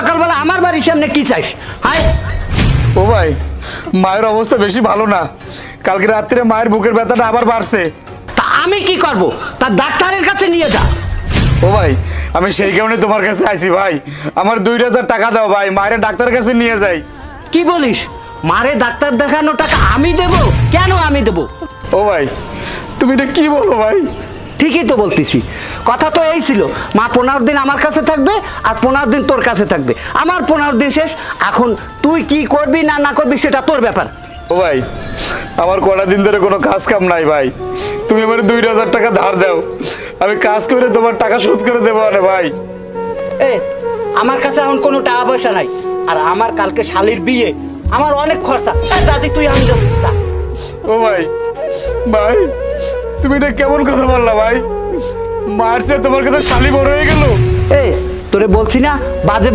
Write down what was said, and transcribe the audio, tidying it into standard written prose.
সকালবেলা আমার বাড়ির সামনে কি চাইস? হায়, ও ভাই, মায়ের অবস্থা বেশি ভালো না। কালকে রাত্রে মায়ের বুকের ব্যথাটা আবার বাড়ছে। তা আমি কি করব? তা ডাক্তারের কাছে নিয়ে যা। ও ভাই, আমি সেই কারণে তোমার কাছে আইছি ভাই। আমার 2000 টাকা দাও ভাই, মায়ের ডাক্তারের কাছে নিয়ে যাই। কি বলিস? মারে ডাক্তার দেখানো টাকা আমি দেব? কেন আমি দেব? ও ভাই, তুমি এটা কি বলো ভাই? ঠিকই তো বলতেছি। কথা তো এই ছিল, মা 15 দিন আমার কাছে থাকবে আর 15 দিন তোর কাছে থাকবে। আমার 15 দিন শেষ। এখন তুই কি করবি না না করবি সেটা তোর ব্যাপার। ও ভাই, আমার কটা দিন ধরে কোনো কাজ কাম নাই ভাই। তুমি আমার 2000 টাকা ধার দাও, আমি কাজ করে তোমার টাকা শোধ করে দেবো। আরে ভাই, এ, আমার কাছে এখন কোনো টাকা পয়সা নাই। আর আমার কালকে শালির বিয়ে, আমার অনেক খরচা। দাদি তুই আমি যা। ও ভাই, ভাই তুমি এটা কেমন কথা বললা ভাই? মায়ের চেয়ে তোমার কাছে শালি বড় হয়ে গেল। এ, তোরে বলছি না বাজে